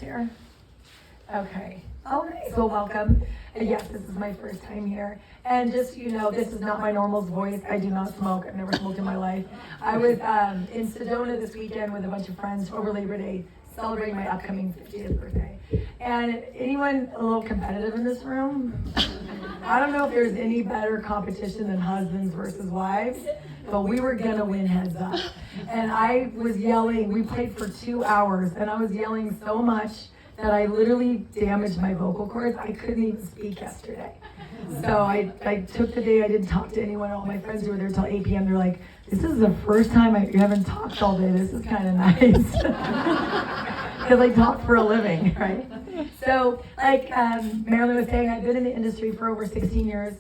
Here. Okay. Oh, nice. Well, welcome. Yes, this is my first time here. And just, this is not my normal voice. I do not smoke. I've never smoked in my life. I was in Sedona this weekend with a bunch of friends over Labor Day, celebrating my upcoming 50th birthday. And anyone a little competitive in this room? I don't know if there's any better competition than husbands versus wives, but we were gonna win heads up. And I was yelling, we played for 2 hours, and I was yelling so much that I literally damaged my vocal cords. I couldn't even speak yesterday. So I took the day, I didn't talk to anyone. All my friends who were there till 8 p.m. They're like, this is the first time you haven't talked all day. This is kind of nice. Because I talk for a living, right? So like Marilyn was saying, I've been in the industry for over 16 years.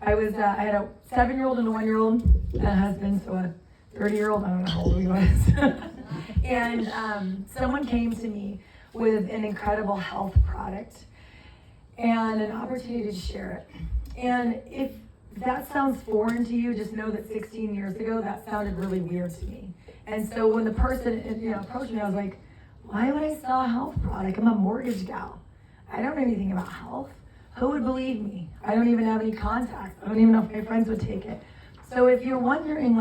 I had a 7-year-old and a 1-year-old, a husband, so a 30-year-old, I don't know how old he was. And someone came to me with an incredible health product and an opportunity to share it. And if that sounds foreign to you, just know that 16 years ago, that sounded really weird to me. And so when the person approached me, I was like, why would I sell a health product? I'm a mortgage gal. I don't know anything about health. Who would believe me? I don't even have any contacts. I don't even know if my friends would take it. So if you're wondering,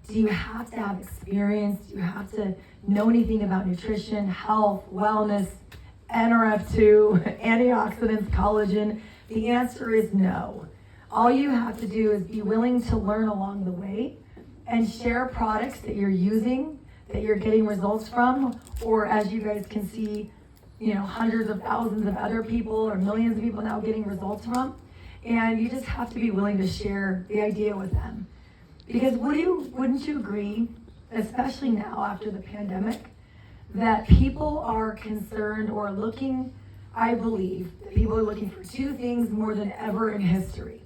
do you have to have experience? Do you have to know anything about nutrition, health, wellness, NRF2, antioxidants, collagen? The answer is no. All you have to do is be willing to learn along the way and share products that you're using, that you're getting results from, or as you guys can see, hundreds of thousands of other people or millions of people now getting results from. And you just have to be willing to share the idea with them. Because wouldn't you agree, especially now after the pandemic, that people are concerned or looking, I believe, that people are looking for 2 things more than ever in history.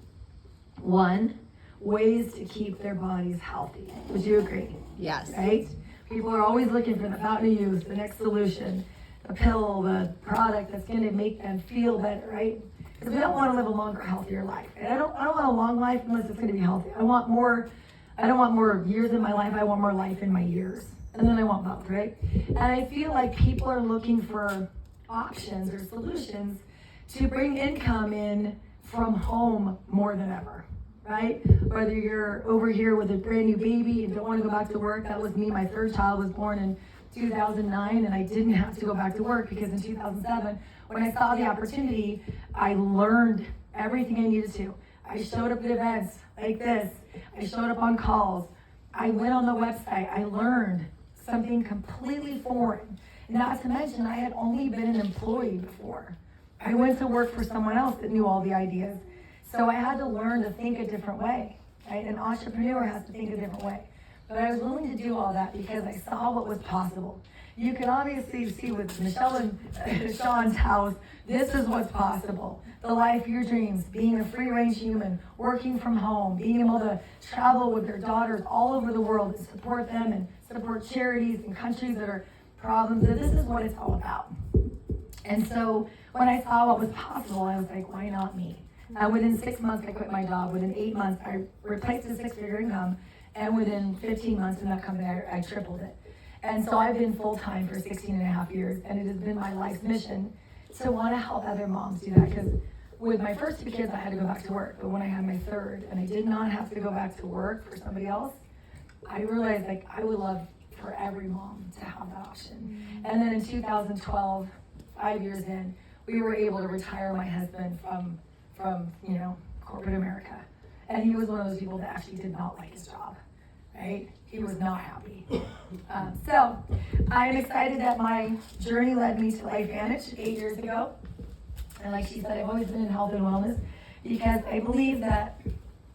1, ways to keep their bodies healthy. Would you agree? Yes. Right? People are always looking for the fountain of youth, the next solution, the pill, the product that's going to make them feel better, right? Because we don't want to live a longer, healthier life. And I don't want a long life unless it's going to be healthy. I don't want more years in my life. I want more life in my years. And then I want both, right? And I feel like people are looking for options or solutions to bring income in from home more than ever, right? Whether you're over here with a brand new baby and don't want to go back to work. That was me. My 3rd child was born in 2009, and I didn't have to go back to work because in 2007, when I saw the opportunity, I learned everything I needed to. I showed up at events like this. I showed up on calls. I went on the website. I learned something completely foreign. Not to mention, I had only been an employee before. I went to work for someone else that knew all the ideas. So I had to learn to think a different way. Right? An entrepreneur has to think a different way. But I was willing to do all that because I saw what was possible. You can obviously see with Michelle and Sean's house, this is what's possible. The life of your dreams, being a free-range human, working from home, being able to travel with their daughters all over the world and support them and support charities and countries that are problems. This is what it's all about. And so when I saw what was possible, I was like, why not me? Within 6 months, I quit my job. Within 8 months, I replaced a 6-figure income. And within 15 months in that company, I tripled it. And so I've been full-time for 16 and a half years, and it has been my life's mission to want to help other moms do that. Because with my first 2 kids, I had to go back to work. But when I had my 3rd, and I did not have to go back to work for somebody else, I realized I would love for every mom to have that option. And then in 2012, 5 years in, we were able to retire my husband from corporate America. And he was one of those people that actually did not like his job, right? He was not happy. So I'm excited that my journey led me to Lifevantage 8 years ago. And like she said, I've always been in health and wellness because I believe that,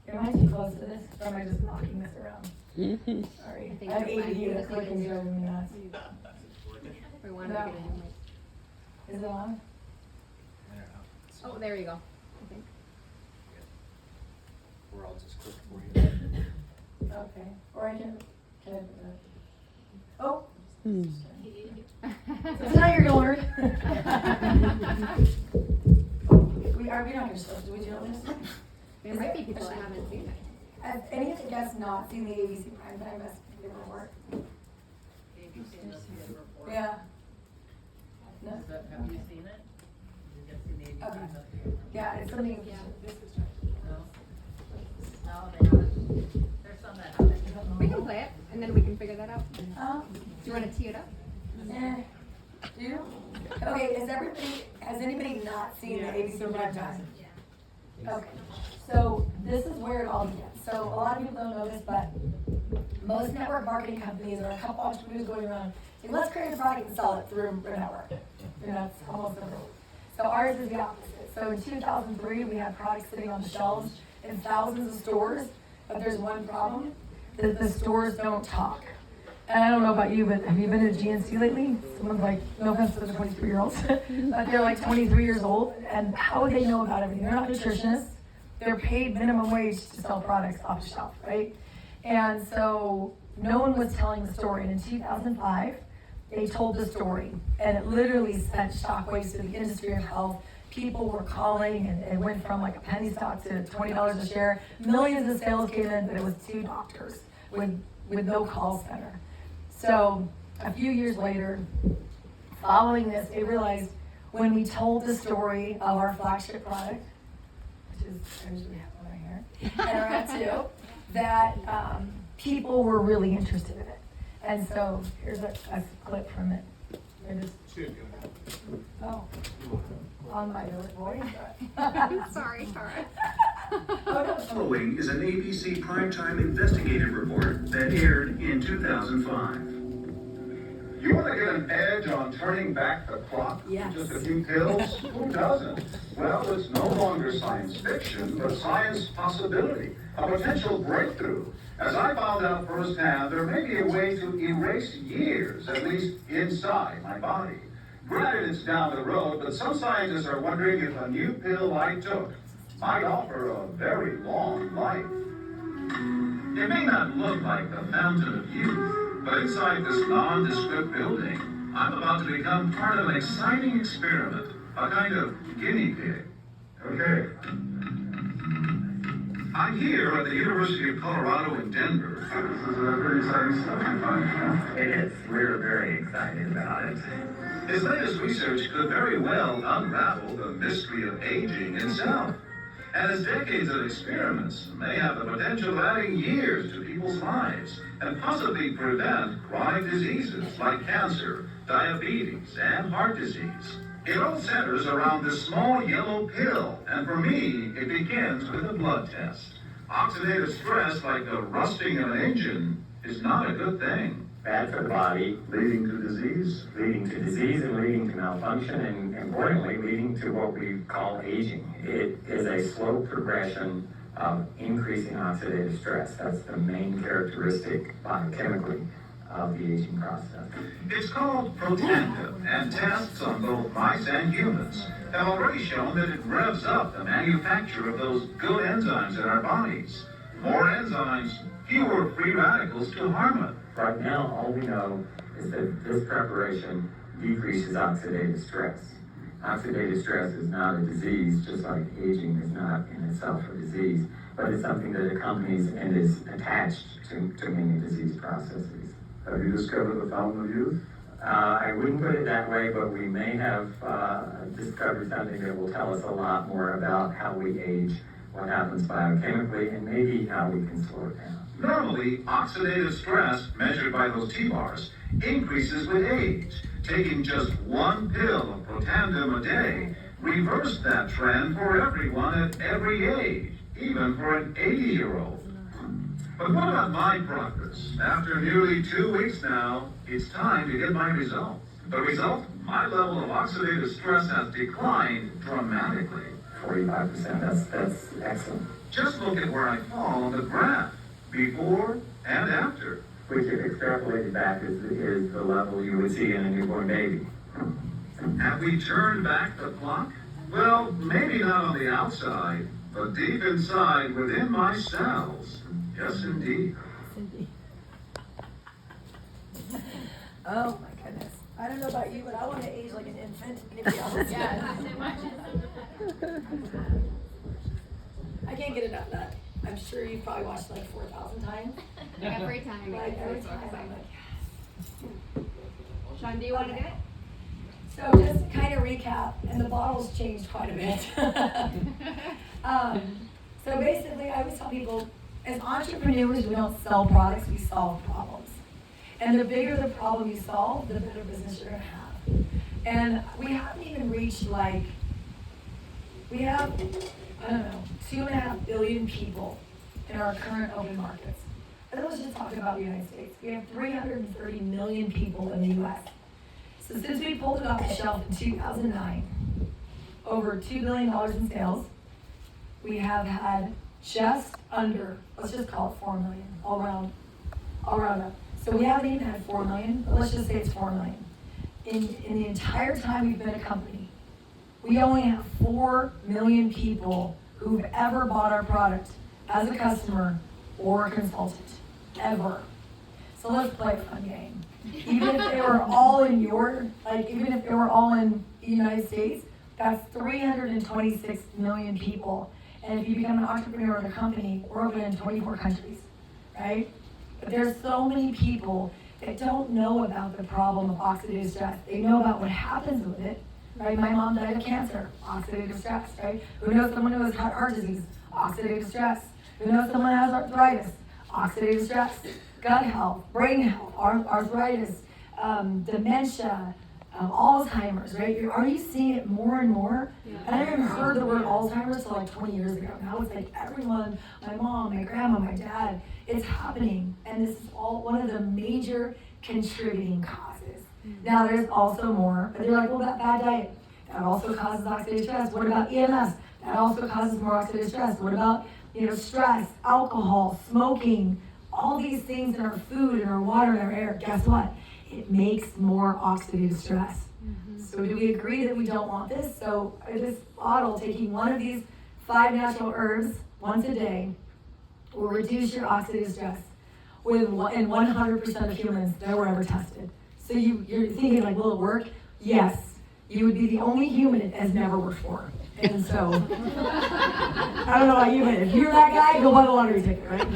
am I too close to this? Or am I just knocking this around? Sorry. I have ADD, that's clicking driving me nuts. We want to get it in. Is it on? Oh, there you go. I think. Or I'll just click for you. Okay. Or I can I put that? Oh. So tonight you're gonna learn. we not gonna show. Do we do this? There might be people that haven't seen it. Has any of you guys not seen the ABC Primetime Best Picture Report? ABC Best Picture Report. Yeah. No. Have you seen it? You can see the Okay. ABCs up here. Yeah, it's something. Yeah. This is No? No, they haven't. There's some that haven't. We can play it, and then we can figure that out. Do Oh, you want to tee it up? yeah. Do you? Okay, has anybody not seen the ABC Prime Time? Okay, so this is where it all began. So a lot of people don't know this, but most network marketing companies or a couple entrepreneurs going around, say, let's create a product and sell it through a network. And that's almost the rule. So ours is the opposite. So in 2003, we had products sitting on the shelves in thousands of stores, but there's one problem, that the stores don't talk. And I don't know about you, but have you been to GNC lately? Someone's like, no offense to the 23-year-olds, but they're like 23 years old, and how would they know about everything? They're not nutritionists. They're paid minimum wage to sell products off the shelf, right? And so no one was telling the story. And in 2005, they told the story, and it literally sent shockwaves through the industry of health. People were calling, and it went from like a penny stock to $20 a share. Millions of sales came in, but it was 2 doctors with no call center. So a few years later, following this, they realized when we told the story of our flagship product, which is, I usually have one right here, and our ad 2, that people were really interested in it. And so here's a clip from it. Oh, on my voice. Sorry. The following is an ABC primetime investigative report that aired in 2005. You want to get an edge on turning back the clock? Yes. Just a few pills? Who doesn't? Well, it's no longer science fiction, but science possibility, a potential breakthrough. As I found out firsthand, there may be a way to erase years, at least inside my body. Granted, it's down the road, but some scientists are wondering if a new pill I took might offer a very long life. It may not look like the fountain of youth, but inside this nondescript building, I'm about to become part of an exciting experiment, a kind of guinea pig. Okay. I'm here at the University of Colorado in Denver. This is a pretty exciting stuff you find, huh? It is. We're very excited about it. His latest research could very well unravel the mystery of aging itself. And his decades of experiments may have the potential of adding years to people's lives and possibly prevent chronic diseases like cancer, diabetes, and heart disease. It all centers around this small yellow pill, and for me, it begins with a blood test. Oxidative stress, like the rusting of an engine, is not a good thing. Bad for the body, Leading to disease? leading to disease and leading to malfunction, and importantly, leading to what we call aging. It is a slow progression of increasing oxidative stress. That's the main characteristic biochemically of the aging process. It's called Protandim, and tests on both mice and humans have already shown that it revs up the manufacture of those good enzymes in our bodies. More enzymes, fewer free radicals to harm it. Right now, all we know is that this preparation decreases oxidative stress. Oxidative stress is not a disease, just like aging is not in itself a disease, but it's something that accompanies and is attached to many disease processes. Have you discovered the fountain of youth? I wouldn't put it that way, but we may have discovered something that will tell us a lot more about how we age, what happens biochemically, and maybe how we can slow it down. Normally, oxidative stress, measured by those T-bars, increases with age. Taking just one pill of Protandim a day reversed that trend for everyone at every age, even for an 80-year-old. But what about my progress? After nearly 2 weeks now, it's time to get my results. The result? My level of oxidative stress has declined dramatically. 45%, that's excellent. Just look at where I fall on the graph, before and after. Which, if extrapolated back, is the level you would see in a newborn baby. Have we turned back the clock? Well, maybe not on the outside, but deep inside within my cells. Yes, indeed. Oh my goodness. I don't know about you, but I want to age like an infant. Anybody else? I can't get enough of that. I'm sure you've probably watched like 4,000 times. Every time. Like every time I'm like, Sean, do you want to do it? So just to kind of recap, and the bottle's changed quite a bit. So basically, I always tell people, as entrepreneurs, we don't sell products, we solve problems. And the bigger the problem you solve, the better business you're gonna have. And we haven't even reached we have, I don't know, 2.5 billion people in our current open markets. And let's just talk about the United States. We have 330 million people in the US. So since we pulled it off the shelf in 2009, over $2 billion in sales, we have had just under, let's just call it 4 million, all round up. So we haven't even had 4 million, but let's just say it's 4 million. In the entire time we've been a company, we only have 4 million people who've ever bought our product as a customer or a consultant, ever. So let's play a fun game. Even if they were all in even if they were all in the United States, that's 326 million people. And if you become an entrepreneur in a company, we're open in 24 countries, right? But there's so many people that don't know about the problem of oxidative stress. They know about what happens with it, right? My mom died of cancer, oxidative stress, right? Who knows someone who has heart disease, oxidative stress? Who knows someone who has arthritis, oxidative stress? Gut health, brain health, arthritis, dementia, Alzheimer's, right? Are you seeing it more and more? Yeah. I never even heard the word Alzheimer's till 20 years ago. Now it's everyone, my mom, my grandma, my dad, it's happening. And this is all one of the major contributing causes. Now there's also more, but they're well, that bad diet, that also causes oxidative stress. What about EMS? That also causes more oxidative stress. What about, stress, alcohol, smoking, all these things in our food, in our water, in our air? Guess what? It makes more oxidative stress. So do we agree that we don't want this? So this bottle, taking one of these 5 natural herbs once a day, will reduce your oxidative stress in 100% of humans that were ever tested. So you're thinking will it work? Yes. You would be the only human it has never worked for. And so, I don't know about you, but if you're that guy, go buy the lottery ticket, right?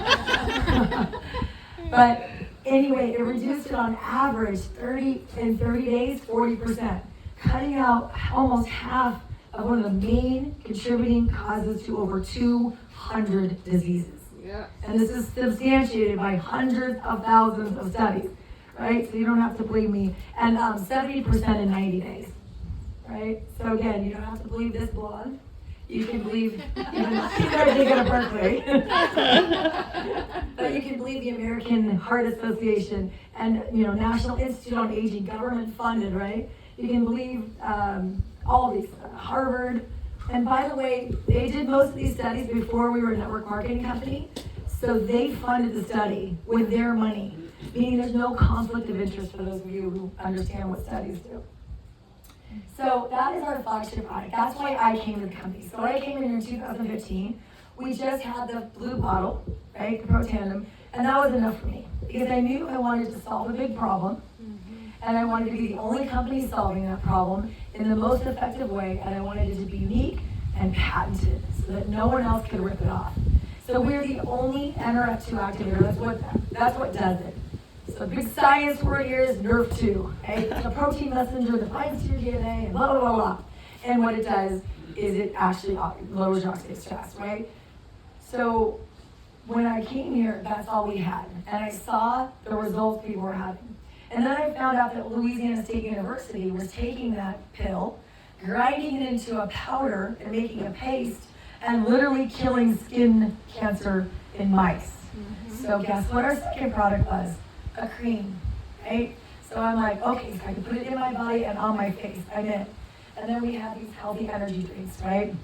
But anyway, it reduced it on average 30 days, 40%, cutting out almost half of one of the main contributing causes to over 200 diseases. Yeah. And this is substantiated by hundreds of thousands of studies, right? So you don't have to believe me. And 70% in 90 days, right? So again, you don't have to believe this blonde. You can believe even at Berkeley. But you can believe the American Heart Association and National Institute on Aging, government funded, right? You can believe all these, Harvard. And by the way, they did most of these studies before we were a network marketing company. So they funded the study with their money, meaning there's no conflict of interest for those of you who understand what studies do. So that is our flagship product. That's why I came to the company. So when I came in 2015, we just had the blue bottle, right, the Pro Tandem, and that was enough for me because I knew I wanted to solve a big problem, and I wanted to be the only company solving that problem in the most effective way, and I wanted it to be unique and patented so that no one else could rip it off. So we're the only NRF2 activator. That's what does it. So the big science word here is NRF2, okay? It's a protein messenger that binds to your DNA and blah, blah, blah, blah. And what it does is it actually lowers your oxidative stress, right? So when I came here, that's all we had. And I saw the results people were having. And then I found out that Louisiana State University was taking that pill, grinding it into a powder and making a paste, and literally killing skin cancer in mice. So guess what our second product was? A cream, right? So I'm okay, so I can put it in my body and on my face. I'm in. And then we have these healthy energy drinks, right?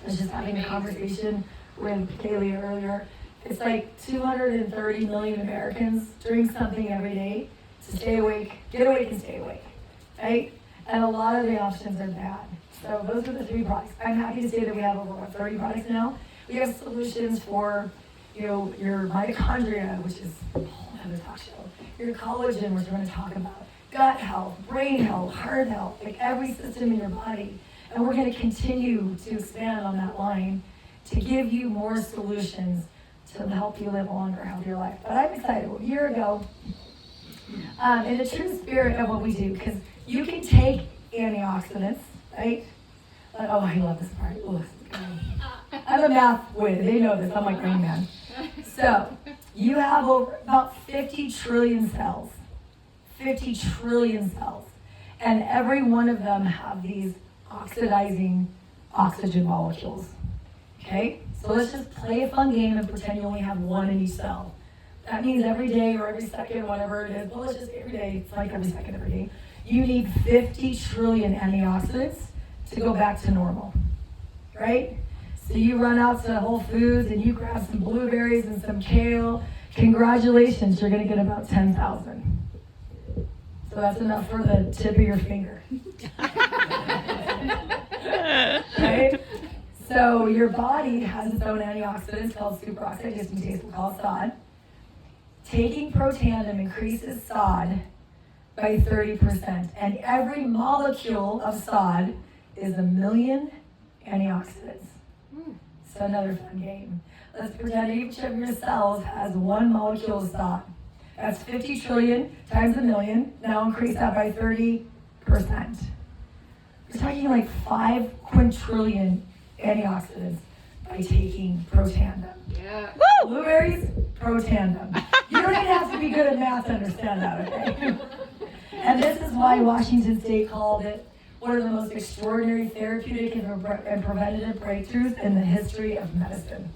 I was just having a conversation with Kaylee earlier. It's 230 million Americans drink something every day to stay awake, get awake and stay awake, right? And a lot of the options are bad. So those are the 3 products. I'm happy to say that we have over 30 products now. We have solutions for, your mitochondria, which is a whole other talk show. Your collagen, which we're going to talk about. Gut health, brain health, heart health, every system in your body. And we're going to continue to expand on that line to give you more solutions to help you live a longer, healthier life. But I'm excited. A year ago, in the true spirit of what we do, because you can take antioxidants, right? Oh, I love this part. Ooh, I'm a math whiz. They know this. I'm like Rain Man. So, you have about 50 trillion cells. 50 trillion cells. And every one of them have these oxidizing oxygen molecules. Okay? So let's just play a fun game and pretend you only have one in each cell. That means every day or every second, whatever it is, well, let's just every day, it's like every second, every day, you need 50 trillion antioxidants to go back to normal, right? So you run out to Whole Foods and you grab some blueberries and some kale. Congratulations, you're gonna get about 10,000. So that's enough for the tip of your finger. Right? So your body has its own antioxidants called superoxide dismutase, we call it SOD. Taking Protandim increases SOD by 30%. And every molecule of SOD is 1,000,000 antioxidants. So another fun game. Let's pretend each of your cells has one molecule of SOD. That's 50 trillion times 1,000,000. Now increase that by 30%. You're talking like 5 quintillion antioxidants by taking Protandim. Yeah. Blueberries, Protandim. You don't even have to be good at math to understand that, okay? And this is why Washington State called it one of the most extraordinary therapeutic and preventative breakthroughs in the history of medicine.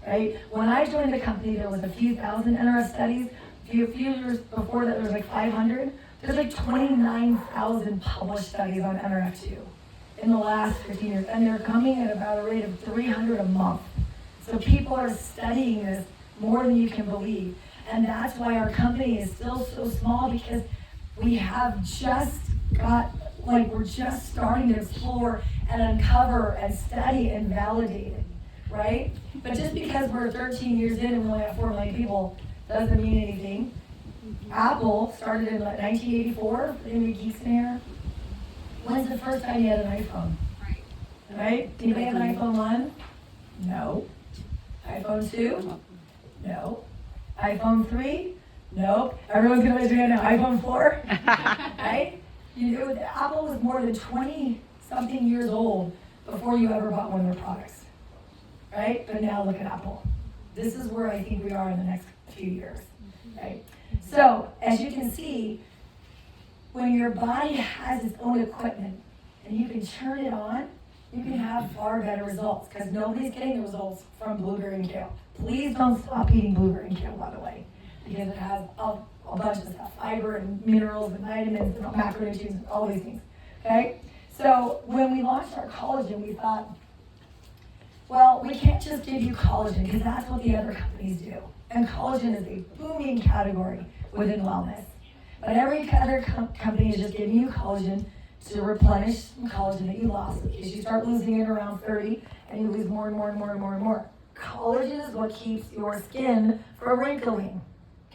Right? When I joined the company, there was a few thousand NRF studies. A few years before that, there was like 500. There's like 29,000 published studies on NRF2 in the last 15 years. And they're coming at about a rate of 300 a month. So people are studying this more than you can believe. And that's why our company is still so small, because we have just got, we're just starting to explore and uncover and study and validate it, right? But just because we're 13 years in and we only have 4 million people doesn't mean anything. Apple started in 1984, any geeks in here? When's the first time you had an iPhone? Right? Anybody have an iPhone 1? No. iPhone 2? No. iPhone 3? Nope. Everyone's gonna raise their hand now. iPhone 4? Right? Apple was more than 20-something years old before you ever bought one of their products. Right? But now look at Apple. This is where I think we are in the next few years. Right? So, as you can see, when your body has its own equipment and you can turn it on, you can have far better results, because nobody's getting the results from blueberry and kale. Please don't stop eating blueberry and kale, by the way, because it has a bunch of stuff, fiber and minerals and vitamins and macronutrients and all these things, okay? So when we launched our collagen, we thought, well, we can't just give you collagen, because that's what the other companies do. And collagen is a booming category within wellness. But every other company is just giving you collagen to replenish some collagen that you lost, in case you start losing it around 30 and you lose more and more and more and more and more. Collagen is what keeps your skin from wrinkling,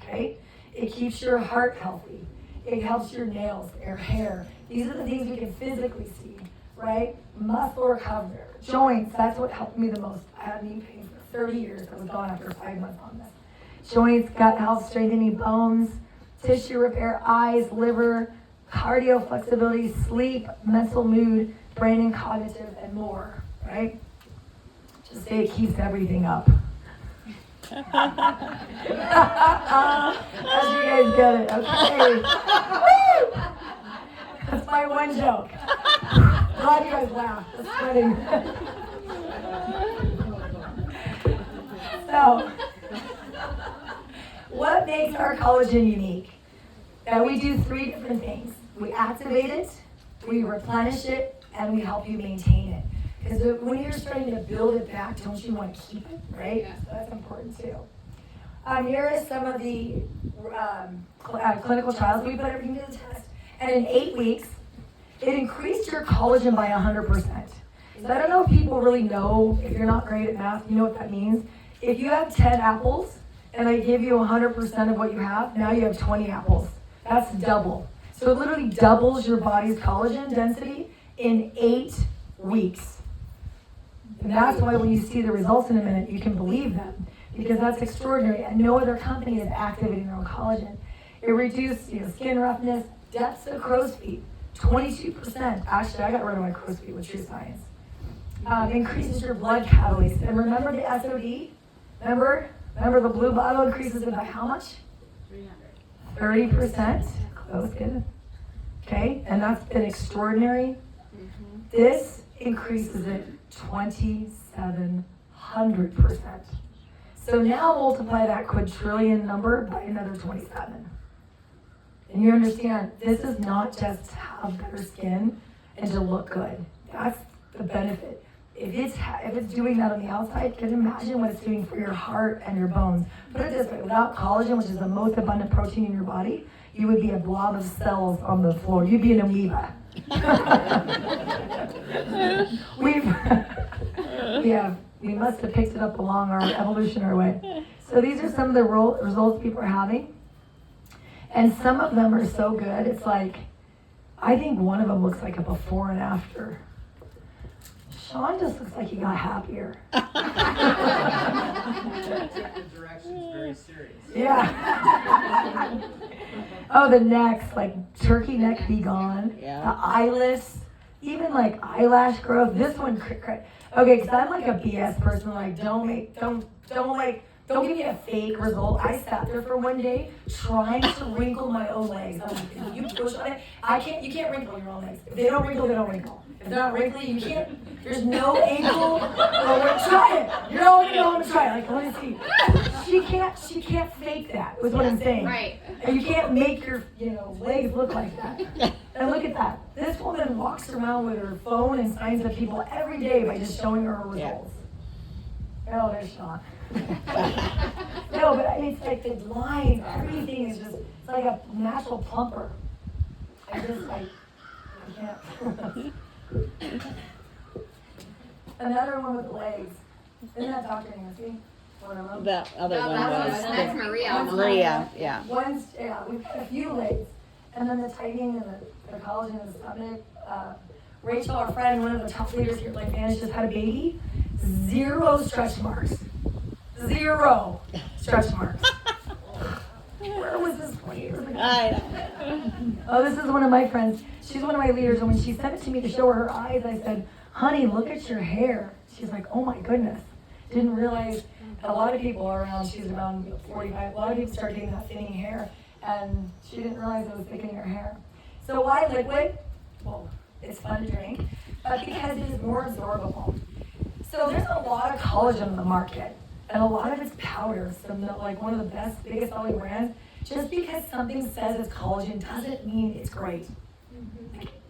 okay? It keeps your heart healthy. It helps your nails, your hair. These are the things we can physically see, right? Muscle recovery, joints, that's what helped me the most. I had knee pain for 30 years. I was gone after 5 months on this. Joints, gut health, strengthening bones, tissue repair, eyes, liver, cardio flexibility, sleep, mental mood, brain and cognitive, and more, right? Just say it keeps everything up. As you guys get it, okay. Woo! That's my one joke. Glad you guys laughed. That's funny. So, what makes our collagen unique? That we do 3 different things. We activate it, we replenish it, and we help you maintain it. Because when you're starting to build it back, don't you want to keep it, right? Yeah. So that's important too. Here is some of the clinical trials. We put everything to the test. And in 8 weeks, it increased your collagen by 100%. So I don't know if people really know, if you're not great at math, you know what that means. If you have 10 apples, and I give you 100% of what you have, now you have 20 apples. That's double. So it literally doubles your body's collagen density in 8 weeks. And that's why when you see the results in a minute, you can believe them, because that's extraordinary. And no other company is activating their own collagen. It reduced skin roughness, depths of crow's feet. 22%, actually I got rid of my crow's feet with True Science. Increases your blood catalase. And remember the SOD? Remember the blue bottle increases it by how much? 30%. Close, good. Okay, and that's been extraordinary. This increases it 2,700%. So now multiply that quadrillion number by another 27. And you understand, this is not just to have better skin and to look good. That's the benefit. If it's doing that on the outside, can you imagine what it's doing for your heart and your bones? Put it this way, without collagen, which is the most abundant protein in your body, you would be a blob of cells on the floor. You'd be an amoeba. We must have picked it up along our evolutionary way. So these are some of the results people are having. And some of them are so good, it's like, I think one of them looks like a before and after. Sean just looks like he got happier. The direction's very serious. Yeah. Oh, the necks, like turkey neck be gone. Yeah. The eyeless, even like eyelash growth. This one, okay, because I'm like a BS person. Like, don't give me a fake result. I sat there for one day trying to wrinkle my own legs. I'm like, you push on it. You can't wrinkle your own legs. If they don't wrinkle, they don't wrinkle. If they're not wrinkly, you can't. There's no angle. Try it. You're all gonna try it. Like, let me see. She can't fake that. Was what I'm saying. Right. And you can't make your legs look like that. And look at that. This woman walks around with her phone and signs up people every day by just showing her results. Oh, there's Sean. No, but it's like the lines, everything is just, it's like a natural plumper. I can't. Another one with legs. Isn't that Dr. Nancy? One of them? That other No, one that's was Maria. Maria, yeah. We've had a few legs. And then the tightening and the collagen and the stomach. Rachel, our friend, one of the top leaders here at Lifevantage, just had a baby. 0 stretch marks. 0 stretch marks. Where was this place? Oh, this is one of my friends. She's one of my leaders, and when she sent it to me to show her eyes, I said, honey, look at your hair. She's like, oh my goodness. Didn't realize a lot of people are around, she's around 45, a lot of people start getting that thinning hair, and she didn't realize it was thickening her hair. So why liquid? Well, it's fun to drink, but because it is more absorbable. So there's a lot of collagen on the market, and a lot of it's powders from like one of the biggest selling brands. Just because something says it's collagen doesn't mean it's great.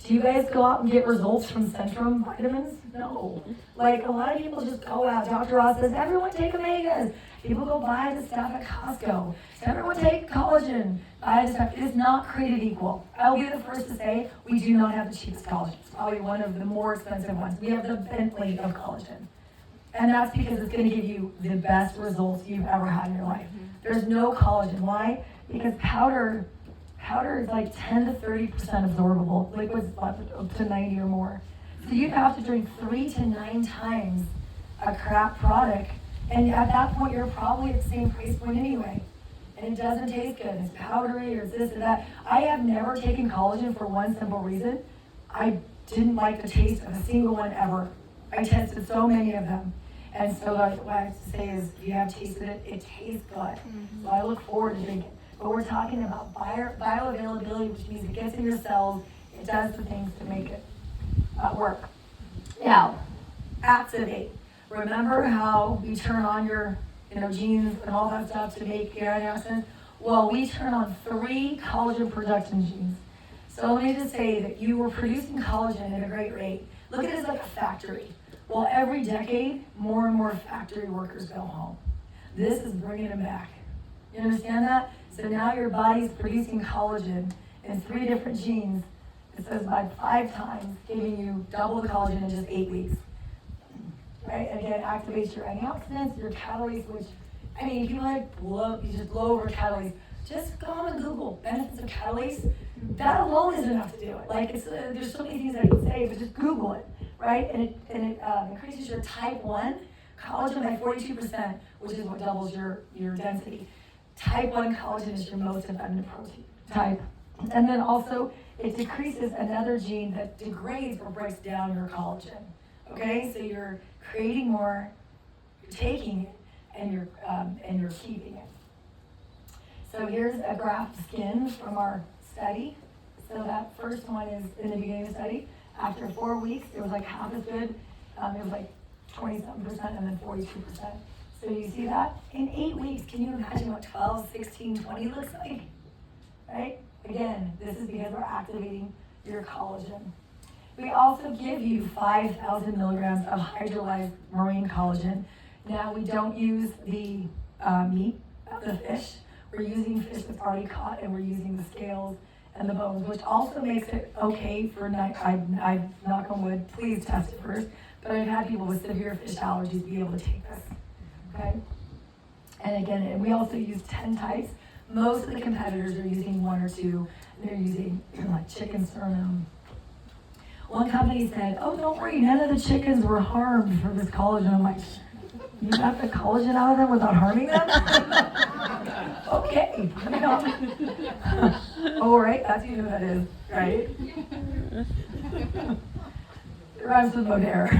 Do you guys go out and get results from Centrum vitamins? No. Like a lot of people just go out. Dr. Ross says, everyone take omegas. People go buy the stuff at Costco. Everyone take collagen. Buy the stuff. It is not created equal. I'll be the first to say we do not have the cheapest collagen. It's probably one of the more expensive ones. We have the Bentley of collagen. And that's because it's going to give you the best results you've ever had in your life. There's no collagen. Why? Because powder is like 10 to 30% absorbable. Liquid's up to 90 or more. So you'd have to drink 3 to 9 times a crap product. And at that point, you're probably at the same price point anyway. And it doesn't taste good. It's powdery or it's this or that. I have never taken collagen for one simple reason. I didn't like the taste of a single one ever. I tested so many of them. And so what I have to say is, if you have tasted it, it tastes good. So I look forward to drinking. But we're talking about bioavailability, which means it gets in your cells, it does the things to make it work. Now, activate. Remember how we turn on your genes and all that stuff to make your antioxidants? Well, we turn on 3 collagen production genes. So let me just say that you were producing collagen at a great rate. Look at it as like a factory. Well, every decade, more and more factory workers go home. This is bringing them back. You understand that? So now your body's producing collagen in 3 different genes. It says by 5 times, giving you double the collagen in just 8 weeks. Right? And again, activates your antioxidants, your calories, which, I mean, people you just blow over calories. Just go on and Google benefits of calories. That alone is enough to do it. Like, there's so many things I can say, but just Google it, right? And it increases your type 1 collagen by 42%, which is what doubles your density. Type 1 collagen is your most abundant protein type. And then also, it decreases another gene that degrades or breaks down your collagen. Okay, so you're creating more, you're taking it, and you're keeping it. So here's a graph of skin from our study. So that first one is in the beginning of the study. After 4 weeks, it was like half as good. It was like 20-something% and then 42%. So you see that? In 8 weeks, can you imagine what 12, 16, 20 looks like? Right? Again, this is because we're activating your collagen. We also give you 5,000 milligrams of hydrolyzed marine collagen. Now, we don't use the meat of the fish. We're using fish that's already caught, and we're using the scales and the bones, which also makes it okay for, I knock on wood, please test it first, but I've had people with severe fish allergies be able to take this, okay? And again, we also use 10 types. Most of the competitors are using 1 or 2. They're using like chicken sternum. One company said, oh, don't worry, none of the chickens were harmed for this collagen. I'm like, you got the collagen out of them without harming them? Okay, you know. Oh, right, that's who that is, right? It rhymes with Modere.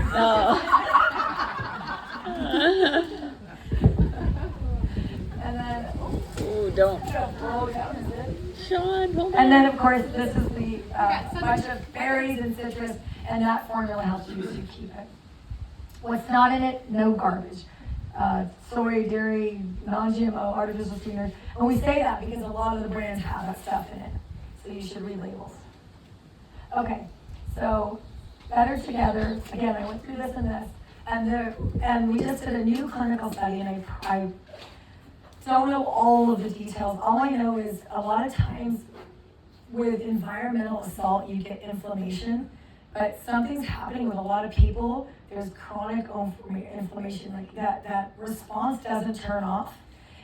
And then, Ooh, don't. Sean, hold on. and then, of course, this is the bunch of berries and citrus, and that formula helps you to keep it. What's not in it? No garbage. Soy, dairy, non-GMO, artificial sweeteners. And we say that because a lot of the brands have that stuff in it. So you should read labels. Okay, so better together. Again, I went through this and this. And we just did a new clinical study, and I don't know all of the details. All I know is a lot of times with environmental assault, you get inflammation. But something's happening with a lot of people. There's chronic inflammation, like that response doesn't turn off,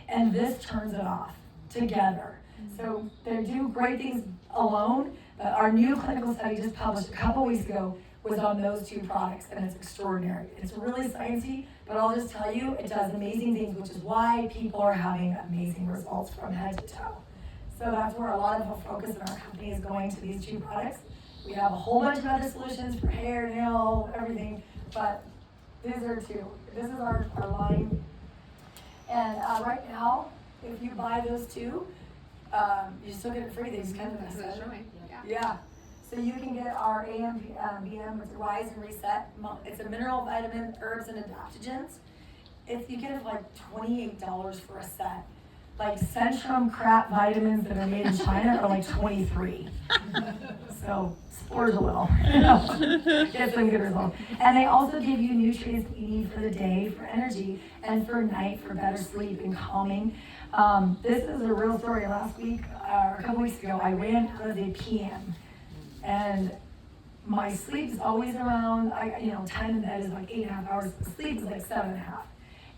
and this turns it off together. So they do great things alone, but our new clinical study just published a couple weeks ago was on those 2 products, and it's extraordinary. It's really sciencey, but I'll just tell you, it does amazing things, which is why people are having amazing results from head to toe. So that's where a lot of our focus in our company is going to these 2 products. We have a whole bunch of other solutions for hair, nail, everything, but these are 2. This is our line. And right now, if you buy those 2, you still get it free. They just kind of That's showing. Yeah. Yeah. So you can get our BM with Rise and Reset. It's a mineral, vitamin, herbs, and adaptogens. You get it for like $28 for a set. Like Centrum crap vitamins that are made in China are like 23. So splurge a little, get some good results. And they also give you nutrients that you need for the day, for energy, and for night, for better sleep and calming. This is a real story. Last week, or a couple weeks ago, I ran out of a PM. And my sleep is always around, time in bed is like 8.5 hours. Sleep is like 7.5.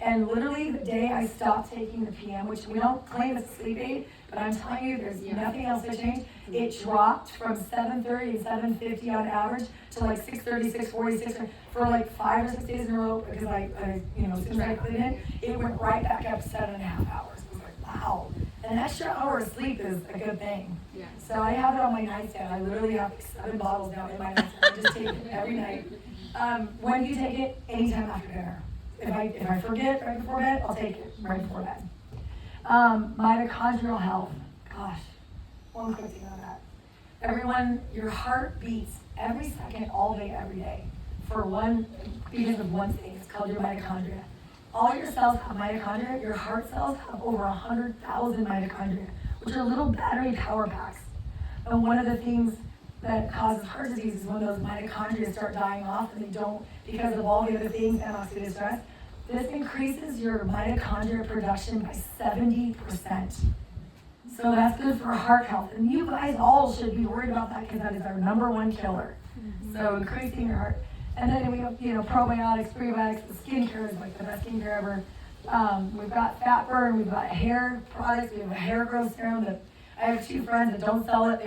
And literally the day I stopped taking the PM, which we don't claim it's a sleep aid, but I'm telling you, there's nothing else that changed. It dropped from 7:30 and 7:50 on average to like 6:30, 6:40, 6:40 for like 5 or 6 days in a row because as soon as I put it in, it went right back up 7.5 hours. I was like, wow. An extra hour of sleep is a good thing. Yeah. So I have it on my nightstand. I literally have like 7 bottles now in my nightstand. I just take it every night. When do you take it? Anytime after dinner. If I forget right before bed, I'll take it right before bed. Mitochondrial health. Gosh, one quick thing on that. Everyone, your heart beats every second, all day, every day because of one thing. It's called your mitochondria. All your cells have mitochondria. Your heart cells have over 100,000 mitochondria, which are little battery power packs. And one of the things that causes heart disease is when those mitochondria start dying off and they don't because of all the other things and oxidative stress. This increases your mitochondria production by 70%. So that's good for heart health. And you guys all should be worried about that because that is our #1 killer. So increasing your heart. And then we have, probiotics, prebiotics. The skincare is like the best skincare ever. We've got fat burn. We've got hair products. We have a hair growth serum that I have 2 friends that don't sell it.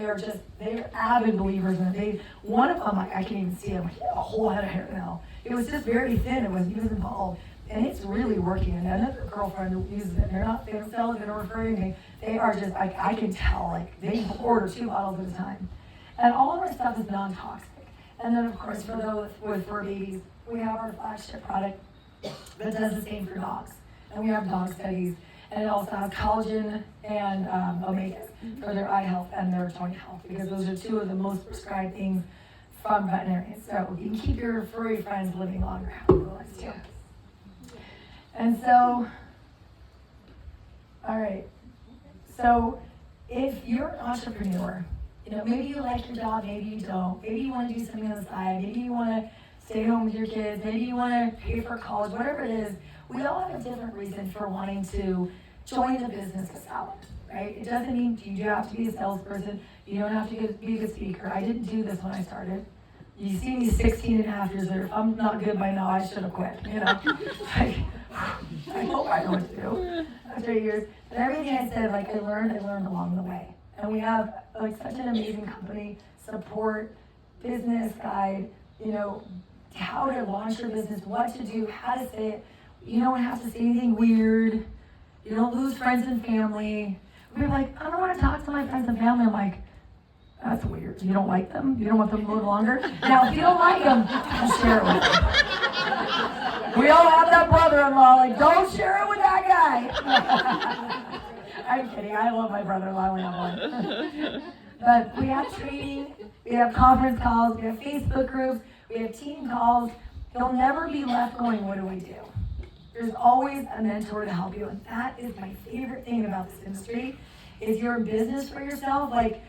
They're avid believers in it. One of them, I can't even see him. He had a whole head of hair now. It was just very thin. He was involved. And it's really working. And another girlfriend who uses it. They don't sell it. They don't refer to anything. They are just, I can tell, they order 2 bottles at a time. And all of our stuff is non-toxic. And then of course for those with fur babies, we have our flagship product that does the same for dogs. And we have dog studies. And it also has collagen and omegas for their eye health and their joint health, because those are two of the most prescribed things from veterinarians. So you can keep your furry friends living longer, healthier lives too. And so, all right. So if you're an entrepreneur, maybe you like your job, maybe you don't. Maybe you want to do something on the side. Maybe you want to stay home with your kids. Maybe you want to pay for college, whatever it is. We all have a different reason for wanting to join the business of selling, right? It doesn't mean you have to be a salesperson. You don't have to be a good speaker. I didn't do this when I started. You see me 16 and a half years later. If I'm not good by now, I should have quit, Like, I hope I know what to do after 8 years. And everything I said, I learned along the way. And we have such an amazing company, support, business guide, how to launch your business, what to do, how to say it. You don't have to say anything weird. You don't lose friends and family. We were like, I don't want to talk to my friends and family. I'm like, that's weird. You don't like them? You don't want them to live longer? Now, if you don't like them, just share it with them. We all have that brother-in-law, don't share it with that guy. I'm kidding. I love my brother-in-law. I only have one. But we have training. We have conference calls. We have Facebook groups. We have team calls. You'll never be left going, what do I do? There's always a mentor to help you, and that is my favorite thing about this industry. Is you're in business for yourself. I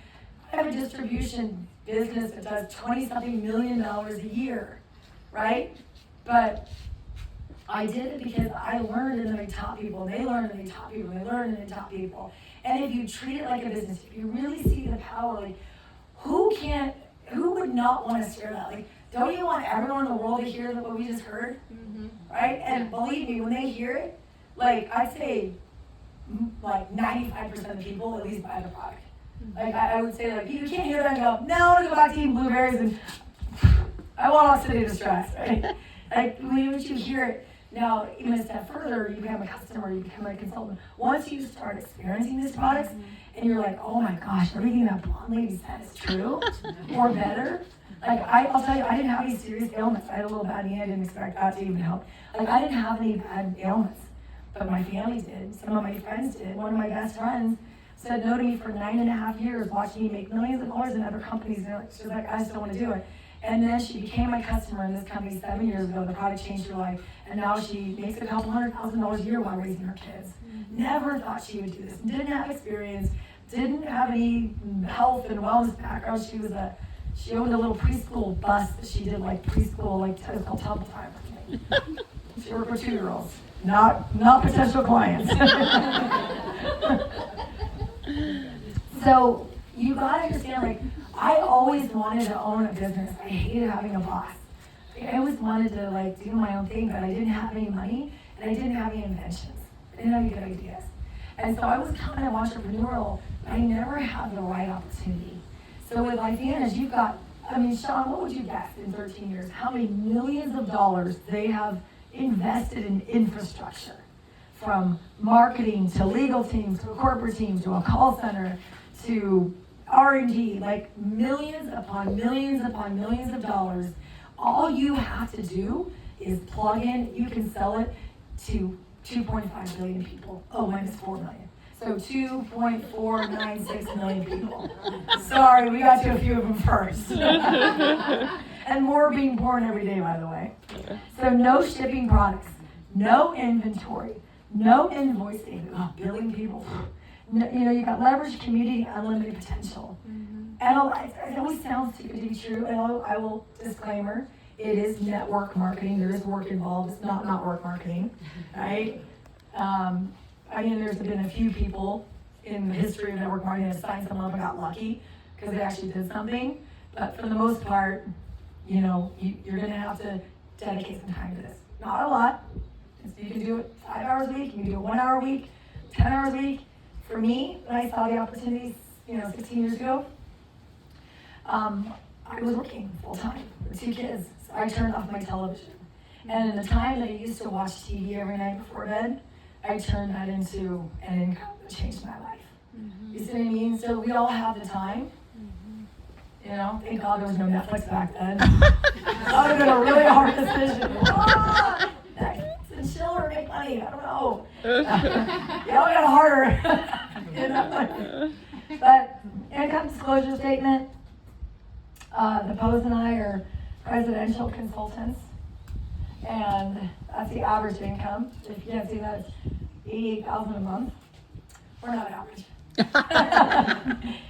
have a distribution business that does $20-something million a year, right? But I did it because I learned and then I taught people, and they learned and they taught people, and they learned and they taught people. And if you treat it like a business, if you really see the power, who would not want to share that? Don't you want everyone in the world to hear what we just heard? Mm-hmm. Right? And believe me, when they hear it, I'd say 95% of the people at least buy the product. I would say, you can't hear that and go, no, I want to go back to eating blueberries and I want oxidative stress, right? Once you hear it, now, even a step further, you become a customer, you become a consultant. Once you start experiencing these products, and you're like, oh my gosh, everything that blonde lady said is true, or better. I'll tell you, I didn't have any serious ailments. I had a little bad knee, I didn't expect that to even help. I didn't have any bad ailments, but my family did. Some of my friends did. One of my best friends said no to me for 9.5 years, watching me make millions of dollars in other companies. And she's like, I just don't want to do it. And then she became my customer in this company 7 years ago. The product changed her life. And now she makes a couple $100,000 a year while raising her kids. Never thought she would do this. Didn't have experience. Didn't have any health and wellness background. She owned a little preschool bus that she did preschool, it was called Temple Time. She worked with 2-year-olds. Not potential clients. So you gotta understand, I always wanted to own a business. I hated having a boss. I always wanted to do my own thing, but I didn't have any money and I didn't have any inventions. I didn't have any good ideas. And so I was kind of entrepreneurial, but I never had the right opportunity. So with Lifevantage, you've got, Sean, what would you guess in 13 years? How many millions of dollars they have invested in infrastructure? From marketing to legal teams to a corporate team to a call center to R&D, millions upon millions upon millions of dollars. All you have to do is plug in. You can sell it to 2.5 billion people. Oh, minus 4 million. So 2.496 million people. Sorry, we got to a few of them first. And more being born every day, by the way. So no shipping products, no inventory, no invoicing, billing people. You got leverage, community, unlimited potential. And it always sounds too good to be true. And I will disclaimer, it is network marketing. There is work involved. It's not work marketing, right? There's been a few people in the history of network marketing that signed someone up and got lucky because they actually did something. But for the most part, you're going to have to dedicate some time to this. Not a lot. You can do it 5 hours a week. You can do it 1 hour a week, 10 hours a week. For me, when I saw the opportunities, 16 years ago, I was working full time with 2 kids. So I turned off my television. And in the time that I used to watch TV every night before bed, I turned that into an income that changed my life. You see what I mean? So we all have the time. You know, thank God there was no Netflix back then. That would have been a really hard decision. Netflix and chill or make money, I don't know. Y'all got harder. You know? But income disclosure statement, the Pose and I are residential consultants, and that's the average income. If you can't see that, it's $88,000 a month. We're not average. But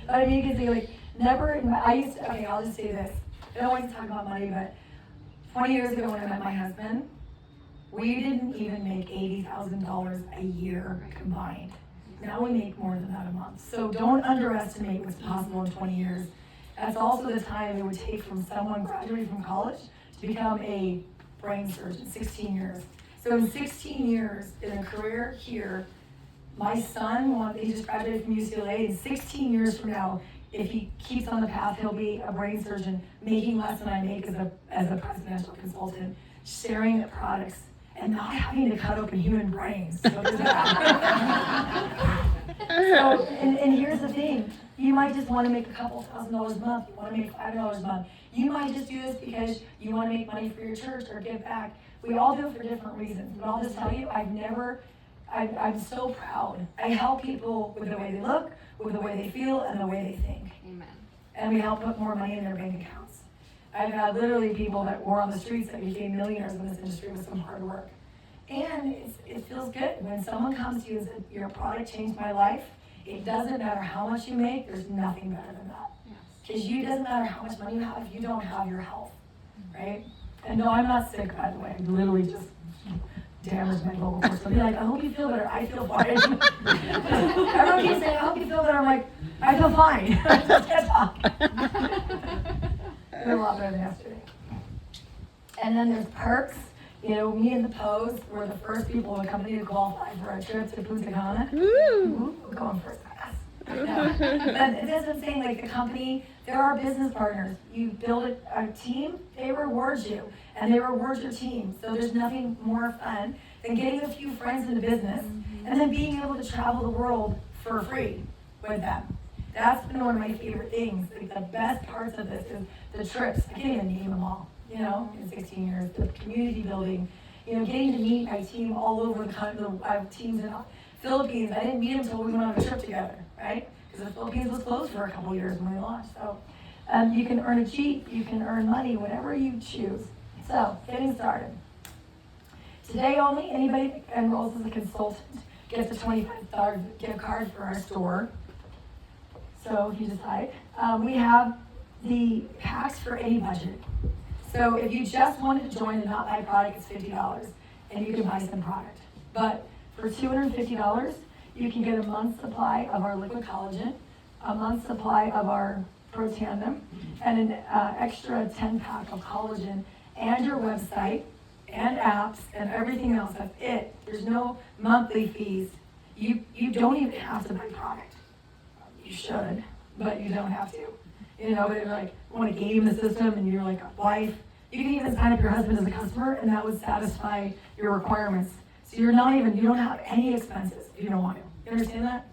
I mean, you can see, like, I'll just say this. I don't want to talk about money, but 20 years ago when I met my husband, we didn't even make $80,000 a year combined. Now we make more than that a month. So don't underestimate what's possible in 20 years. That's also the time it would take from someone graduating from college to become a brain surgeon, 16 years. So in 16 years in a career here, my son, he just graduated from UCLA, and 16 years from now, if he keeps on the path, he'll be a brain surgeon, making less than I make as a presidential consultant, sharing the products, and not having to cut open human brains. So there's that. And here's the thing. You might just want to make a couple $1,000s a month. You want to make $5 a month. You might just do this because you want to make money for your church or give back. We all do it for different reasons. But I'll just tell you, I'm so proud. I help people with the way they look, with the way they feel, and the way they think. Amen. And we help put more money in their bank accounts. I've had literally people that were on the streets that became millionaires in this industry with some hard work. And it feels good when someone comes to you and says, your product changed my life. It doesn't matter how much you make, there's nothing better than that. Because it doesn't matter how much money you have if you don't have your health, right? And no, I'm not sick, by the way. I literally just damaged my vocal cords. So be like, I hope you feel better. I feel fine. Everyone keeps saying, I hope you feel better. I'm like, I feel fine. I just can't talk. I feel a lot better than yesterday. And then there's perks. You know, me and the Pose were the first people in the company to qualify for a trip to Punta Cana. Ooh, we're going first class. But that's what I'm saying, like the company, they're our business partners. You build a team, they reward you, and they reward your team. So there's nothing more fun than getting a few friends in the business and then being able to travel the world for free with them. That's been one of my favorite things. Like the best parts of this is the trips. I can't even name them all. You know, in 16 years, the community building, you know, getting to meet my team all over the country. I have teams in the Philippines. I didn't meet them until we went on a trip together, right? Because the Philippines was closed for a couple of years when we launched. So you can earn a Jeep, you can earn money, whatever you choose. So, getting started. Today only, anybody that enrolls as a consultant gets a $25 gift card for our store. So if you decide. We have the packs for any budget. So if you just wanted to join and not buy product, it's $50, and you can buy some product. But for $250, you can get a month's supply of our liquid collagen, a month's supply of our Pro Tandem, and an extra 10-pack of collagen, and your website, and apps, and everything else. That's it. There's no monthly fees. You don't even have to buy product. You should, but you don't have to. You know, but like, want to game the system, and you're like a wife. You can even sign up your husband as a customer, and that would satisfy your requirements. So you don't have any expenses if you don't want to. You understand that?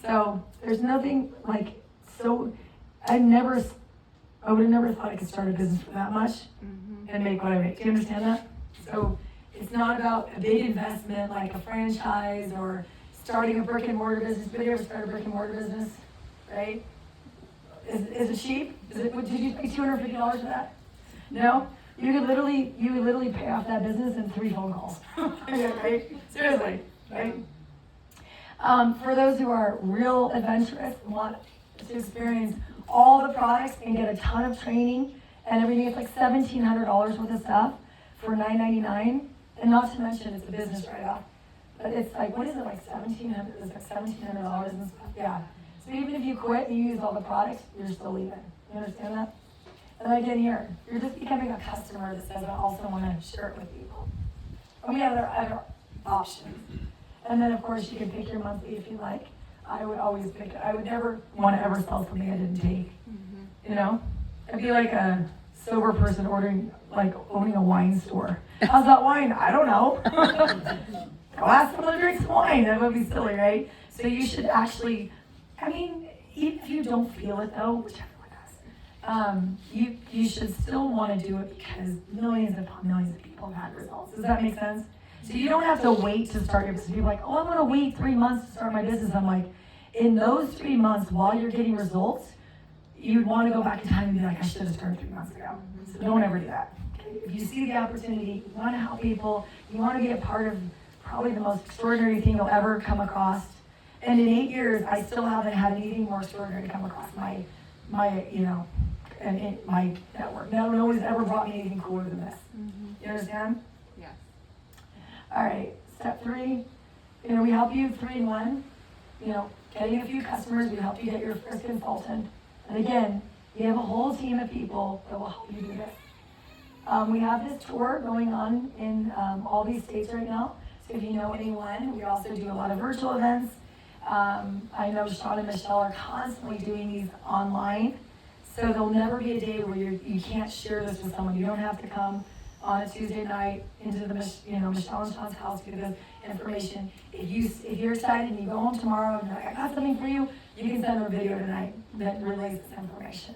So there's nothing like, so I would have never thought I could start a business for that much and make what I make. Do you understand that? So it's not about a big investment like a franchise or starting a brick and mortar business. Did you ever start a brick and mortar business? Right? Is it cheap? Did you pay $250 for that? No? You would literally pay off that business in 3 phone calls. Right? Seriously, right? For those who are real adventurous and want to experience all the products and get a ton of training and everything, it's like $1,700 worth of stuff for $9.99, and not to mention it's a business write-off. But it's like, what is it, like $1,700? It's like $1,700 and stuff. Yeah. So even if you quit and you use all the products, you're still leaving. You understand that? And then again here, you're just becoming a customer that says, I also want to share it with people. And we have other options. And then of course you can pick your monthly if you like. I would always pick it. I would never want to ever sell something I didn't take. You know? I'd be like a sober person owning a wine store. How's that wine? I don't know. Go ask someone to drink some wine. That would be silly, right? So you should actually, I mean, even if you don't feel it though, which everyone does, you should still want to do it because millions upon millions of people have had results. Does that make sense? So you don't have to wait to start your business. People are like, oh, I'm going to wait 3 months to start my business. I'm like, in those 3 months while you're getting results, you'd want to go back in time and be like, I should have started 3 months ago. So don't ever do that. Okay? If you see the opportunity, you want to help people, you want to be a part of probably the most extraordinary thing you'll ever come across. And in 8 years, I still haven't had anything more extraordinary come across my network. No one's ever brought me anything cooler than this. You understand? Yes. All right, step 3, we help you 3 in 1. Getting a few customers, we help you get your first consultant. And again, we have a whole team of people that will help you do this. We have this tour going on in all these states right now. So if you know anyone, we also do a lot of virtual events. I know Sean and Michelle are constantly doing these online. So there'll never be a day where you can't share this with someone. You don't have to come on a Tuesday night into the Michelle and Sean's house to get this information. If you're excited and you go home tomorrow and you're like, I got something for you, you can send them a video tonight that relays this information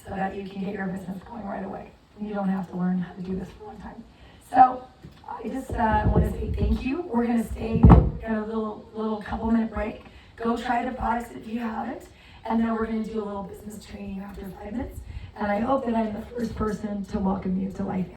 so that you can get your business going right away. You don't have to learn how to do this for a long time. So I just want to say thank you. We're going to stay at a little couple-minute break. Go try the products if you haven't. And then we're going to do a little business training after 5 minutes. And I hope that I'm the first person to welcome you to Life.